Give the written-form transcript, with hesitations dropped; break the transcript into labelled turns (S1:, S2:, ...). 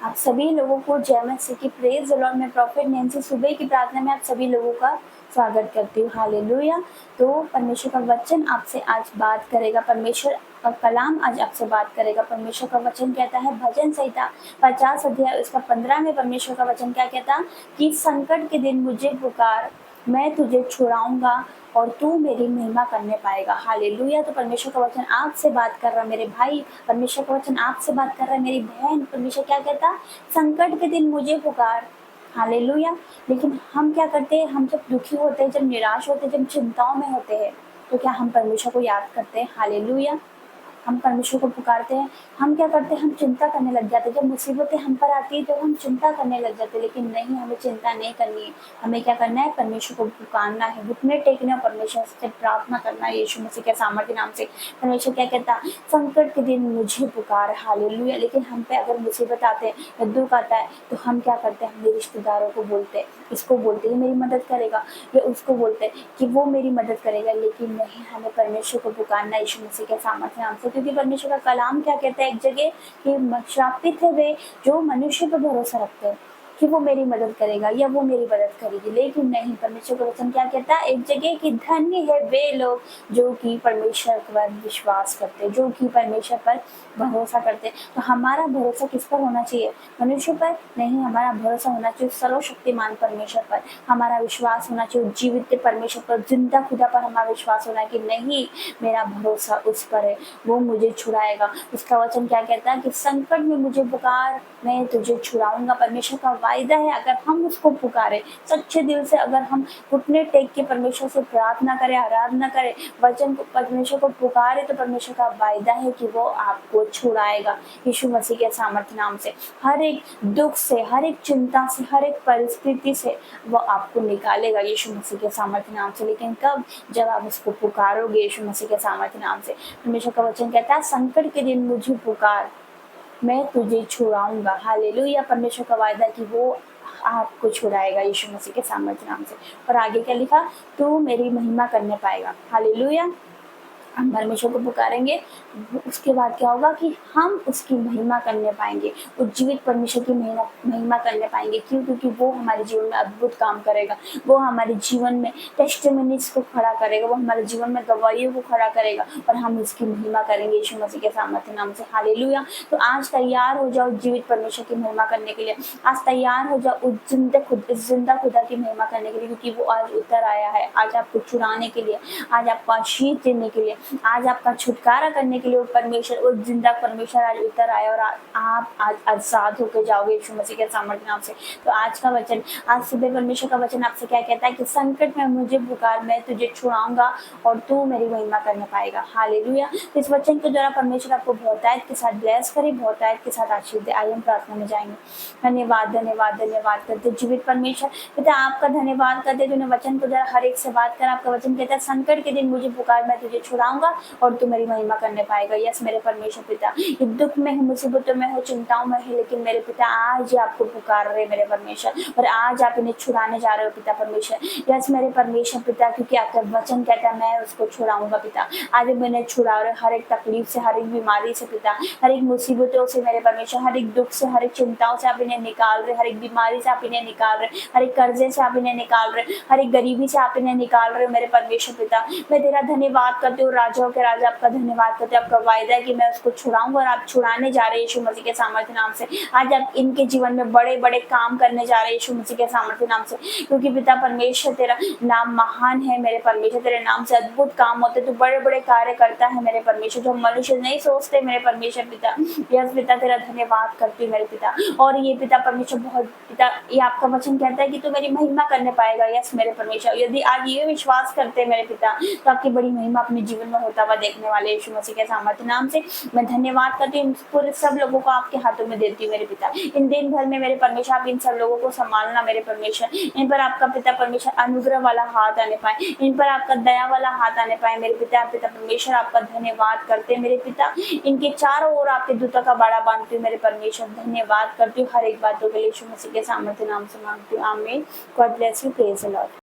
S1: आप सभी लोगों को जय मसीह की प्रेज द लॉर्ड। मैं प्रॉफिट नैंसी सुबह की प्रार्थना में आप सभी लोगों का स्वागत करती हूँ। हालेलुया। तो परमेश्वर का वचन आपसे आज बात करेगा, परमेश्वर का कलाम आज आपसे बात करेगा। परमेश्वर का वचन कहता है भजन संहिता 50 अध्याय उसका 15 में परमेश्वर का वचन क्या कहता कि संकट के दिन मुझे पुकार, मैं तुझे छुड़ाऊंगा और तू मेरी महिमा करने पाएगा। हालेलुया। तो परमेश्वर का वचन आपसे बात कर रहा है मेरे भाई, परमेश्वर का वचन आपसे बात कर रहा है मेरी बहन। परमेश्वर क्या कहता, संकट के दिन मुझे पुकार। हालेलुया। लेकिन हम क्या करते हैं, हम जब दुखी होते हैं, जब निराश होते हैं, जब चिंताओं में होते हैं, तो क्या हम परमेश्वर को याद करते हैं? हालेलुया। हम परमेश्वर को पुकारते हैं, हम क्या करते हैं, हम चिंता करने लग जाते हैं। जब मुसीबतें हम पर आती है, जब हम चिंता करने लग जाते हैं, लेकिन नहीं, हमें चिंता नहीं करनी है। हमें क्या करना है, परमेश्वर को पुकारना है, घुटने टेकना, परमेश्वर से प्रार्थना करना है यीशु मसीह के सामर्थ्य नाम से। परमेश्वर क्या कहता, संकट के दिन मुझे पुकार। हालेलुया। लेकिन हम पे अगर मुसीबत आते हैं या दुख आता है, तो हम क्या करते हैं, अपने रिश्तेदारों को बोलते हैं, इसको बोलते हैं मेरी मदद करेगा, या उसको बोलते हैं कि वो मेरी मदद करेगा। लेकिन नहीं, हमें परमेश्वर को पुकारना यीशु मसीह के सामर्थ्य नाम से। क्योंकि परमेश्वर का कलाम क्या कहता है एक जगह कि श्रापित है वे जो मनुष्य पर भरोसा रखते हैं कि वो मेरी मदद करेगा या वो मेरी मदद करेगी। लेकिन नहीं, परमेश्वर का वचन क्या कहता है एक जगह कि धन्य है वे लोग जो कि परमेश्वर पर विश्वास करते, जो कि परमेश्वर पर भरोसा करते। तो हमारा भरोसा किस पर होना चाहिए? मनुष्य पर नहीं, हमारा भरोसा होना चाहिए सर्वशक्तिमान परमेश्वर पर। हमारा विश्वास होना चाहिए जीवित परमेश्वर पर, जिंदा खुदा पर हमारा विश्वास होना है कि नहीं, मेरा भरोसा उस पर है, वो मुझे छुड़ाएगा। उसका वचन क्या कहता है कि संकट में मुझे पुकार, मैं तुझे छुड़ाऊंगा। परमेश्वर का वायदा है, अगर हम उसको पुकारे सच्चे दिल से, अगर हम घुटने टेक के परमेश्वर से प्रार्थना करें, आराधना करें, वचन को परमेश्वर को पुकारे, तो परमेश्वर का वायदा है कि वो आपको छुड़ाएगा यीशु मसीह के सामर्थ्य नाम से। हर एक दुख से, हर एक चिंता से, हर एक परिस्थिति से वो आपको निकालेगा यीशु मसीह के सामर्थ्य नाम से। लेकिन कब? जब आप उसको पुकारोगे यीशु मसीह के सामर्थ्य नाम से। परमेश्वर का वचन कहता है संकट के दिन मुझे पुकार, मैं तुझे छुड़ाऊंगा। हालेलुया। परमेश्वर का वायदा कि वो आपको छुड़ाएगा यीशु मसीह के सामर्थ्य नाम से। और आगे क्या लिखा, तू मेरी महिमा करने पाएगा। हालेलुया। हम परमेश्वर को पुकारेंगे, उसके बाद क्या होगा कि हम उसकी महिमा करने पाएंगे, उज्जीवित परमेश्वर की महिमा करने पाएंगे। क्यों? क्योंकि वो हमारे जीवन में अद्भुत काम करेगा, वो हमारे जीवन में टेस्टिमनीज को खड़ा करेगा, वो हमारे जीवन में गवाहियों को खड़ा करेगा, और हम उसकी महिमा करेंगे यीशु मसीह के सामर्थ्य नाम से। हालेलुया। तो आज तैयार हो जाओ जीवित परमेश्वर की महिमा करने के लिए। आज तैयार हो जाओ उस जिंदा खुदा की महिमा करने के लिए, क्योंकि वो आज उतर आया है, आज आपको छुड़ाने के लिए, आज आपको आशीष देने के लिए, आज आपका छुटकारा करने के लिए वो परमेश्वर, वो जिंदा परमेश्वर आज उतर आए, और आप आज आजाद होकर जाओगे यीशु मसीह के सामर्थ्य नाम से। तो आज का वचन, आज सुबह परमेश्वर का वचन आपसे क्या कहता है कि संकट में मुझे पुकार, मैं तुझे छुड़ाऊंगा और तू मेरी महिमा करने पाएगा। हालेलुया। इस वचन के द्वारा परमेश्वर आपको बहुतायत के साथ ब्लेस करे, बहुतायत के साथ आशीष दे। आइए हम प्रार्थना में जाएंगे। धन्यवाद धन्यवाद धन्यवाद करते जीवित परमेश्वर पिता, आपका धन्यवाद करते तूने वचन के द्वारा हर एक से बात कर। आपका वचन कहता है संकट के दिन मुझे पुकार, मैं तुझे छुड़ाऊंगा और तू मेरी महिमा करने पाएगा। यस मेरे परमेश्वर पिता, ये दुख में हो, मुसीबतों में हो, चिंताओं में है, लेकिन मेरे पिता आज आपको पुकार रहे मेरे परमेश्वर, और आज आप इन्हें छुड़ाने जा रहे हो पिता परमेश्वर। यस मेरे परमेश्वर पिता, क्योंकि आपका वचन कहता है मैं उसको छुड़ाऊंगा पिता। आज मैंने छुड़ा रहे हर एक तकलीफ से, हर एक बीमारी से पिता, हर एक मुसीबतों से मेरे परमेश्वर, हर एक दुख से, हर एक चिंताओं से आप इन्हें निकाल रहे, हर एक बीमारी से आप इन्हें निकाल रहे, हर एक कर्जे से आप इन्हें निकाल रहे, हर एक गरीबी से आप इन्हें निकाल रहे हो मेरे परमेश्वर पिता। मैं तेरा धन्यवाद करती हूँ, राजाओं के राजा आपका धन्यवाद करते हैं। आपका वायदा है कि मैं उसको छुड़ाऊंगा, और आप छुड़ाने जा रहे हैं यीशु मसीह के सामर्थ्य नाम से। आज आप इनके जीवन में बड़े बड़े काम करने जा रहे हैं यीशु मसीह के सामर्थ्य नाम से, क्योंकि पिता परमेश्वर तेरा नाम महान है मेरे परमेश्वर, तेरे नाम से अद्भुत काम होते, तो बड़े बड़े कार्य करता है मेरे परमेश्वर, जो मनुष्य नहीं सोचते मेरे परमेश्वर पिता। यस पिता, तेरा धन्यवाद करती हूँ मेरे पिता। और ये पिता परमेश्वर बहुत पिता, ये आपका वचन कहता है कि तू मेरी महिमा करने पाएगा। यस मेरे परमेश्वर, यदि आज ये विश्वास करते हैं मेरे पिता, तो आपकी बड़ी महिमा अपने जीवन में होता हुआ देखने वाले यीशु मसीह के सामर्थ्य नाम से। मैं धन्यवाद करती हूँ, पूरे सब लोगों को आपके हाथों में देती हूँ मेरे पिता। इन दिन भर में मेरे परमेश्वर आप इन सब लोगों को संभालना मेरे परमेश्वर, इन पर आपका पिता परमेश्वर अनुग्रह वाला हाथ आने पाए, इन पर आपका दया वाला हाथ आने पाए मेरे पिता। पिता परमेश्वर आपका धन्यवाद करते हैं मेरे पिता, इनके चारों ओर आपके दूतों का बाड़ा बांधती हूँ मेरे परमेश्वर। धन्यवाद करती हूँ हर एक बातों के लिए यीशु मसीह के सामर्थ्य नाम से मांगती हूँ, आमीन। God bless you, praise the Lord.